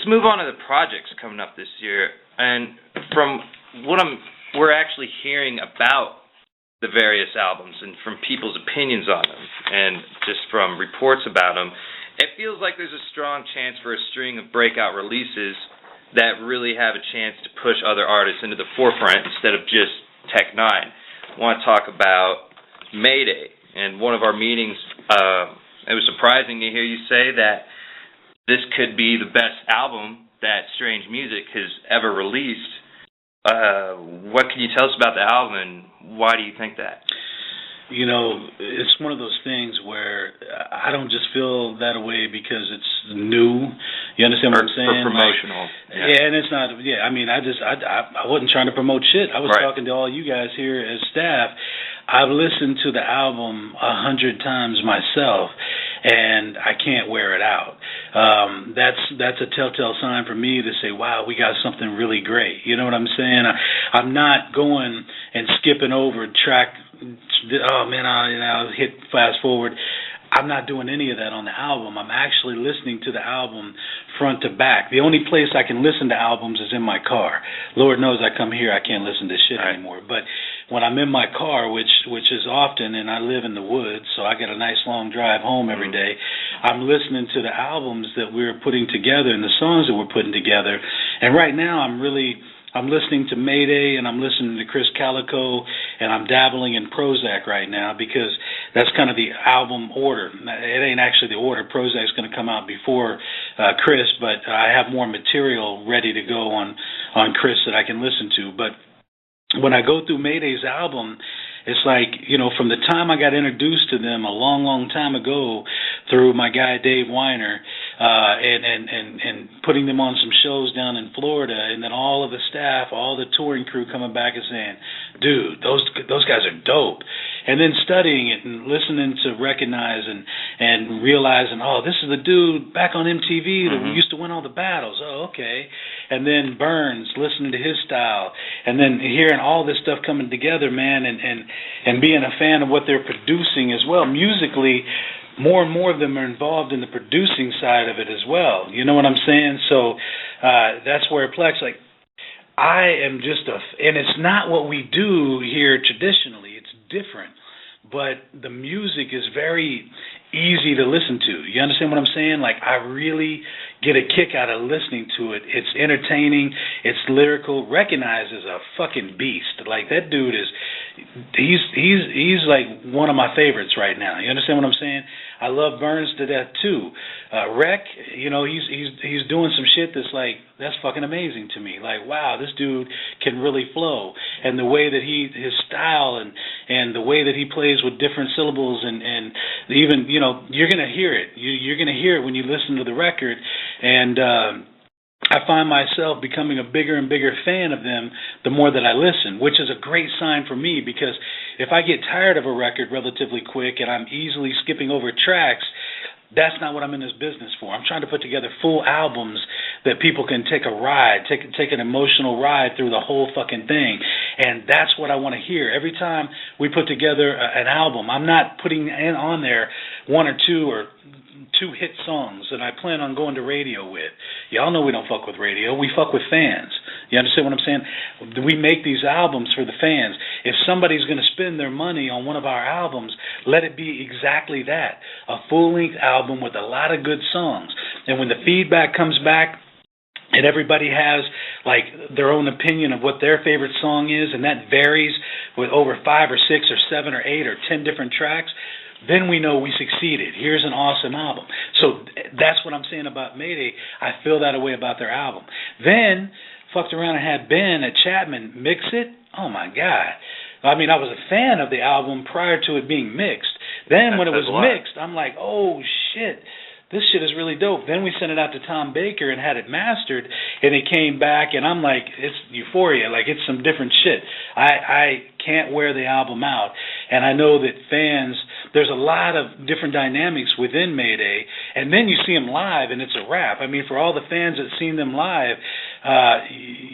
let's move on to the projects coming up this year. And from what we're actually hearing about the various albums and from people's opinions on them and just from reports about them, it feels like there's a strong chance for a string of breakout releases that really have a chance to push other artists into the forefront instead of just Tech Nine. I want to talk about Mayday. And one of our meetings, it was surprising to hear you say that this could be the best album that Strange Music has ever released. What can you tell us about the album, and why do you think that? You know, it's one of those things where I don't just feel that way because it's new. You understand what I'm saying? Or promotional. Like, and it's not. Yeah, I mean, I wasn't trying to promote shit. I was talking to all you guys here as staff. I've listened to the album 100 times myself, and I can't wear it out. That's a telltale sign for me to say, wow, we got something really great. You know what I'm saying? I'm not going and skipping over track. Oh man, I'll hit fast forward. I'm not doing any of that on the album. I'm actually listening to the album front to back. The only place I can listen to albums is in my car. Lord knows I come here, I can't listen to shit anymore. But when I'm in my car, which is often, and I live in the woods, so I get a nice long drive home every day, I'm listening to the albums that we're putting together and the songs that we're putting together. And right now I'm listening to Mayday, and I'm listening to Chris Calico, and I'm dabbling in Prozac right now because that's kind of the album order. It ain't actually the order. Prozac's going to come out before Chris, but I have more material ready to go on Chris that I can listen to. But when I go through Mayday's album, it's like, you know, from the time I got introduced to them a long, long time ago through my guy Dave Weiner, and putting them on some shows down in Florida, and then all of the staff, all the touring crew coming back and saying, dude, those guys are dope. And then studying it and listening to Recognize and realizing, oh, this is the dude back on MTV that used to win all the battles. Oh, okay. And then Burns, listening to his style, and then hearing all this stuff coming together, man, and being a fan of what they're producing as well. Musically, more and more of them are involved in the producing side of it as well. You know what I'm saying? So that's where Plex, like, I am just and it's not what we do here traditionally. It's different, but the music is very easy to listen to. You understand what I'm saying? Like, I really get a kick out of listening to it. It's entertaining. It's lyrical. Recognize is a fucking beast. Like, that dude is, he's like one of my favorites right now. You understand what I'm saying? I love Burns to death too. Rec, you know, he's doing some shit that's fucking amazing to me. Like, wow, this dude can really flow, and the way that his style and the way that he plays with different syllables and even, you know, you're gonna hear it. You're gonna hear it when you listen to the record, and I find myself becoming a bigger and bigger fan of them the more that I listen, which is a great sign for me, because if I get tired of a record relatively quick and I'm easily skipping over tracks, that's not what I'm in this business for. I'm trying to put together full albums that people can take a ride, take an emotional ride through the whole fucking thing. And that's what I want to hear. Every time we put together an album, I'm not putting on there one or two or two hit songs that I plan on going to radio with. Y'all know we don't fuck with radio. We fuck with fans. You understand what I'm saying? We make these albums for the fans. If somebody's going to spend their money on one of our albums, let it be exactly that, a full-length album with a lot of good songs. And when the feedback comes back and everybody has like their own opinion of what their favorite song is, and that varies with over 5 or 6 or 7 or 8 or 10 different tracks, then we know we succeeded. Here's an awesome album. So that's what I'm saying about Mayday. I feel that way about their album. Then fucked around and had Ben at Chapman mix it. Oh, my God. I mean, I was a fan of the album prior to it being mixed. Then when it was mixed, I'm like, oh, shit. This shit is really dope. Then we sent it out to Tom Baker and had it mastered, and it came back, and I'm like, it's euphoria. Like, it's some different shit. I can't wear the album out. And I know that fans, there's a lot of different dynamics within Mayday, and then you see them live, and it's a wrap. I mean, for all the fans that seen them live,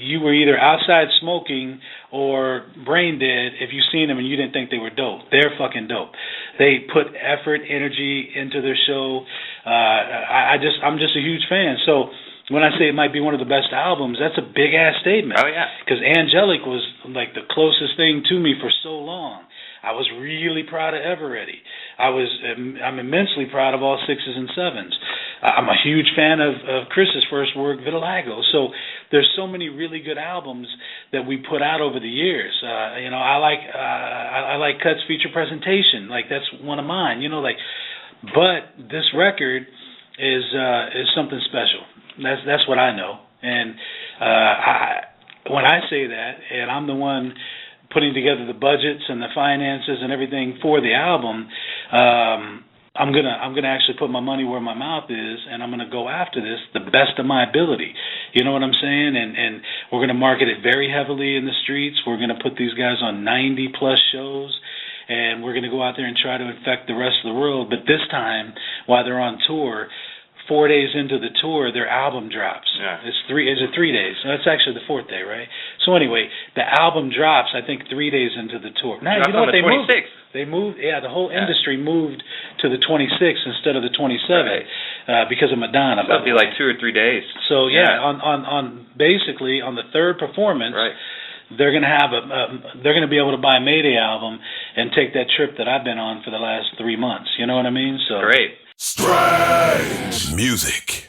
you were either outside smoking or brain dead if you seen them and you didn't think they were dope. They're fucking dope. They put effort, energy into their show. I'm just a huge fan. So when I say it might be one of the best albums, that's a big-ass statement. Oh, yeah. Because Angelic was, like, the closest thing to me for so long. I was really proud of Eveready. I'm immensely proud of all 6s and 7s. I'm a huge fan of Chris's first work, Vitiligo. So there's so many really good albums that we put out over the years. I like Cut's feature presentation. Like, that's one of mine. But this record is something special. That's what I know. And when I say that, and I'm the one putting together the budgets and the finances and everything for the album, I'm gonna actually put my money where my mouth is, and I'm gonna go after this the best of my ability. You know what I'm saying? And we're gonna market it very heavily in the streets. We're gonna put these guys on 90+ shows, and we're gonna go out there and try to infect the rest of the world. But this time, while they're on tour, 4 days into the tour, their album drops. Yeah. Is it 3 days? No, it's actually the 4th day, right? So anyway, the album drops, I think, 3 days into the tour. Now, you know what, they moved? They moved, the whole industry moved to the 26th instead of the 27th, right, because of Madonna. So it'll be like 2 or 3 days. So on basically on the third performance, right, they're gonna have they're gonna be able to buy a Mayday album and take that trip that I've been on for the last 3 months. You know what I mean? So great. Strange music.